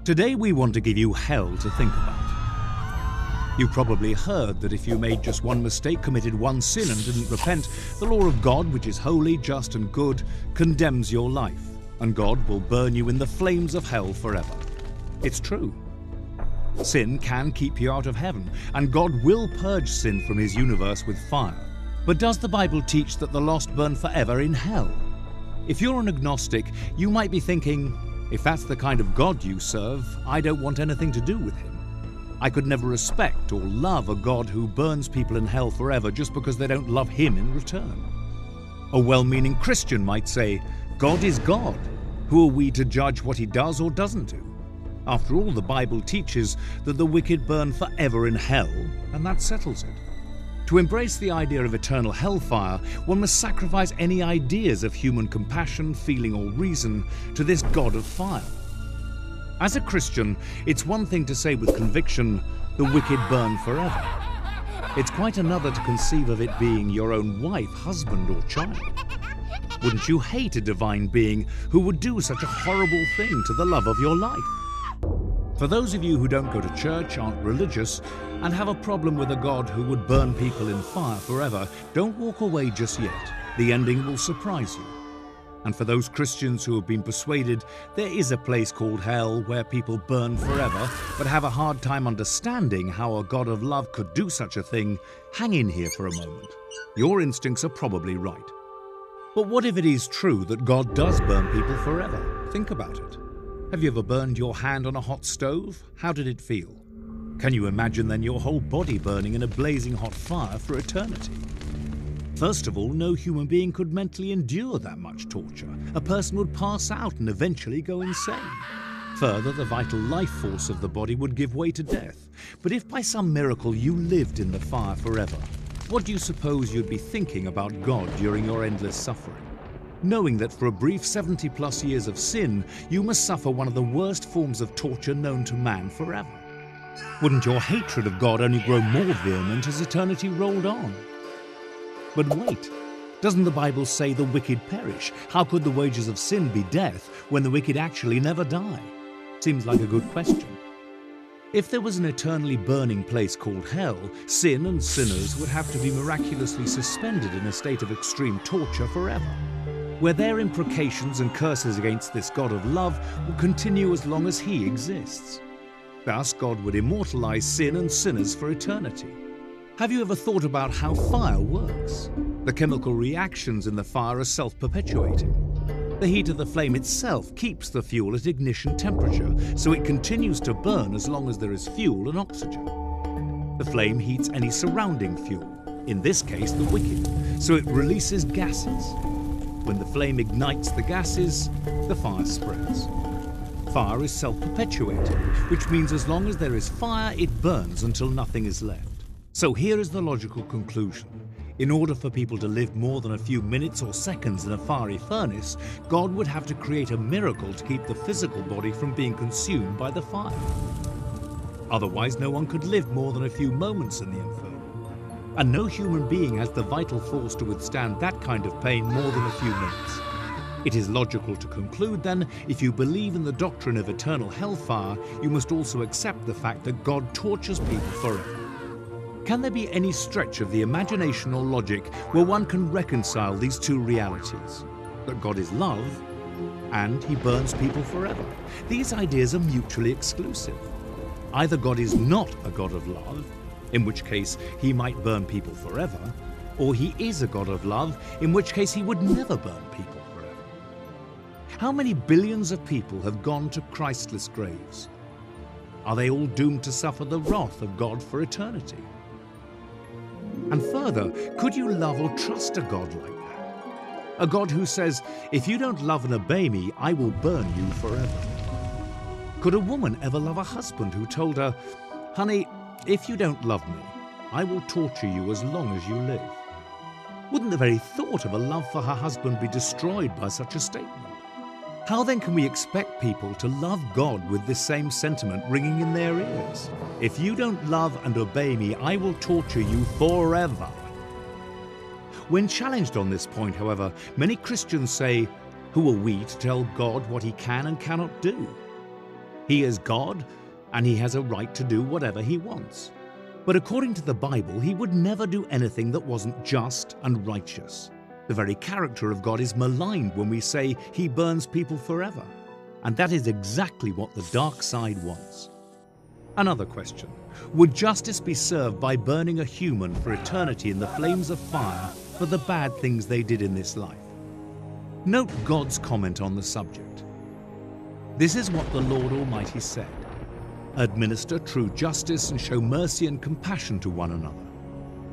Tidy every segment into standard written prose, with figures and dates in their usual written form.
Today we want to give you hell to think about. You probably heard that if you made just one mistake, committed one sin and didn't repent, the law of God, which is holy, just and good, condemns your life, and God will burn you in the flames of hell forever. It's true. Sin can keep you out of heaven, and God will purge sin from his universe with fire. But does the Bible teach that the lost burn forever in hell? If you're an agnostic, you might be thinking, if that's the kind of God you serve, I don't want anything to do with him. I could never respect or love a God who burns people in hell forever just because they don't love him in return. A well-meaning Christian might say, God is God. Who are we to judge what he does or doesn't do? After all, the Bible teaches that the wicked burn forever in hell, and that settles it. To embrace the idea of eternal hellfire, one must sacrifice any ideas of human compassion, feeling, or reason to this God of fire. As a Christian, it's one thing to say with conviction, the wicked burn forever. It's quite another to conceive of it being your own wife, husband, or child. Wouldn't you hate a divine being who would do such a horrible thing to the love of your life? For those of you who don't go to church, aren't religious, and have a problem with a God who would burn people in fire forever, don't walk away just yet. The ending will surprise you. And for those Christians who have been persuaded there is a place called hell where people burn forever, but have a hard time understanding how a God of love could do such a thing, hang in here for a moment. Your instincts are probably right. But what if it is true that God does burn people forever? Think about it. Have you ever burned your hand on a hot stove? How did it feel? Can you imagine then your whole body burning in a blazing hot fire for eternity? First of all, no human being could mentally endure that much torture. A person would pass out and eventually go insane. Further, the vital life force of the body would give way to death. But if by some miracle you lived in the fire forever, what do you suppose you'd be thinking about God during your endless suffering? Knowing that for a brief 70+ years of sin, you must suffer one of the worst forms of torture known to man forever. Wouldn't your hatred of God only grow more vehement as eternity rolled on? But wait, doesn't the Bible say the wicked perish? How could the wages of sin be death when the wicked actually never die? Seems like a good question. If there was an eternally burning place called hell, sin and sinners would have to be miraculously suspended in a state of extreme torture forever, where their imprecations and curses against this God of love will continue as long as he exists. Thus, God would immortalize sin and sinners for eternity. Have you ever thought about how fire works? The chemical reactions in the fire are self-perpetuating. The heat of the flame itself keeps the fuel at ignition temperature, so it continues to burn as long as there is fuel and oxygen. The flame heats any surrounding fuel, in this case the wicked, so it releases gases. When the flame ignites the gases, the fire spreads. Fire is self-perpetuating, which means as long as there is fire, it burns until nothing is left. So here is the logical conclusion. In order for people to live more than a few minutes or seconds in a fiery furnace, God would have to create a miracle to keep the physical body from being consumed by the fire. Otherwise, no one could live more than a few moments in the inferno. And no human being has the vital force to withstand that kind of pain more than a few minutes. It is logical to conclude then, if you believe in the doctrine of eternal hellfire, you must also accept the fact that God tortures people forever. Can there be any stretch of the imagination or logic where one can reconcile these two realities? That God is love, and he burns people forever. These ideas are mutually exclusive. Either God is not a God of love, in which case he might burn people forever, or he is a God of love, in which case he would never burn people forever. How many billions of people have gone to Christless graves? Are they all doomed to suffer the wrath of God for eternity? And further, could you love or trust a God like that? A God who says, if you don't love and obey me, I will burn you forever. Could a woman ever love a husband who told her, honey, if you don't love me, I will torture you as long as you live? Wouldn't the very thought of a love for her husband be destroyed by such a statement? How then can we expect people to love God with this same sentiment ringing in their ears? If you don't love and obey me, I will torture you forever. When challenged on this point, however, many Christians say, who are we to tell God what he can and cannot do? He is God, and he has a right to do whatever he wants. But according to the Bible, he would never do anything that wasn't just and righteous. The very character of God is maligned when we say he burns people forever. And that is exactly what the dark side wants. Another question: would justice be served by burning a human for eternity in the flames of fire for the bad things they did in this life? Note God's comment on the subject. This is what the Lord Almighty said: administer true justice and show mercy and compassion to one another.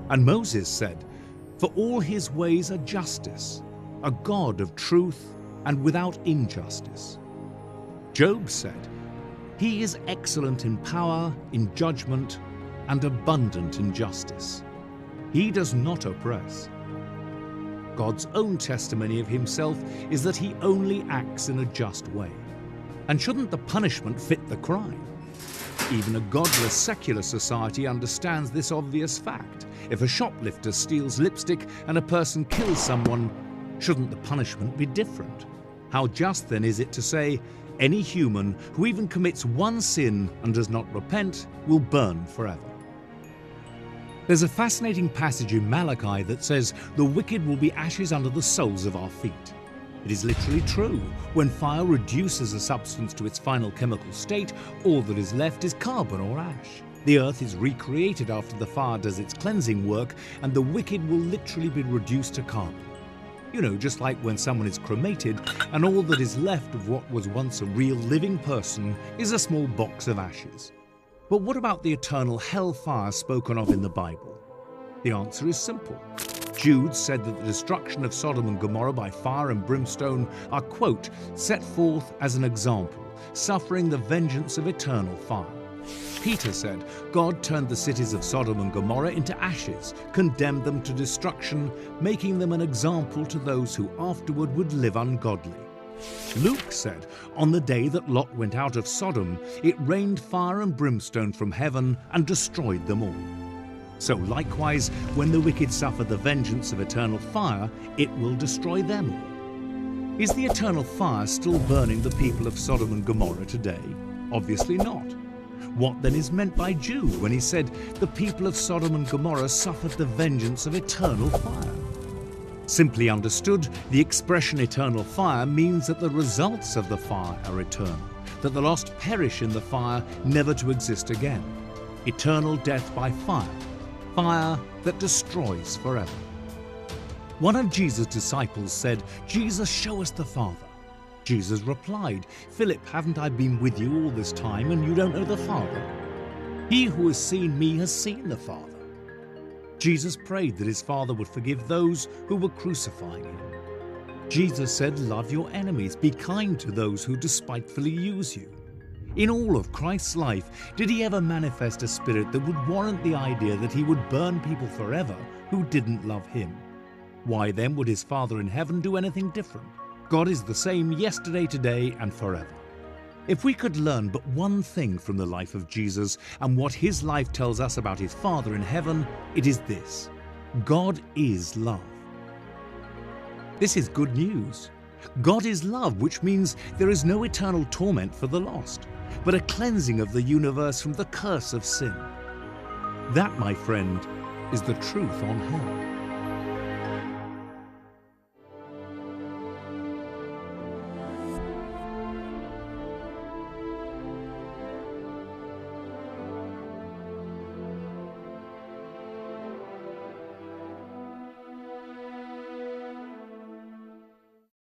And Moses said, for all his ways are justice, a God of truth and without injustice. Job said, he is excellent in power, in judgment, and abundant in justice. He does not oppress. God's own testimony of himself is that he only acts in a just way. And shouldn't the punishment fit the crime? Even a godless secular society understands this obvious fact. If a shoplifter steals lipstick and a person kills someone, shouldn't the punishment be different? How just then is it to say, any human who even commits one sin and does not repent will burn forever? There's a fascinating passage in Malachi that says, the wicked will be ashes under the soles of our feet. It is literally true. When fire reduces a substance to its final chemical state, all that is left is carbon or ash. The earth is recreated after the fire does its cleansing work, and the wicked will literally be reduced to carbon. You know, just like when someone is cremated and all that is left of what was once a real living person is a small box of ashes. But what about the eternal hellfire spoken of in the Bible? The answer is simple. Jude said that the destruction of Sodom and Gomorrah by fire and brimstone are, quote, set forth as an example, suffering the vengeance of eternal fire. Peter said, God turned the cities of Sodom and Gomorrah into ashes, condemned them to destruction, making them an example to those who afterward would live ungodly. Luke said, on the day that Lot went out of Sodom, it rained fire and brimstone from heaven and destroyed them all. So likewise, when the wicked suffer the vengeance of eternal fire, it will destroy them all. Is the eternal fire still burning the people of Sodom and Gomorrah today? Obviously not. What then is meant by Jude when he said, the people of Sodom and Gomorrah suffered the vengeance of eternal fire? Simply understood, the expression eternal fire means that the results of the fire are eternal, that the lost perish in the fire, never to exist again. Eternal death by fire, fire that destroys forever. One of Jesus' disciples said, Jesus, show us the Father. Jesus replied, Philip, haven't I been with you all this time and you don't know the Father? He who has seen me has seen the Father. Jesus prayed that his Father would forgive those who were crucifying him. Jesus said, love your enemies, be kind to those who despitefully use you. In all of Christ's life, did he ever manifest a spirit that would warrant the idea that he would burn people forever who didn't love him? Why then would his Father in heaven do anything different? God is the same yesterday, today, and forever. If we could learn but one thing from the life of Jesus and what his life tells us about his Father in heaven, it is this: God is love. This is good news. God is love, which means there is no eternal torment for the lost, but a cleansing of the universe from the curse of sin. That, my friend, is the truth on hell.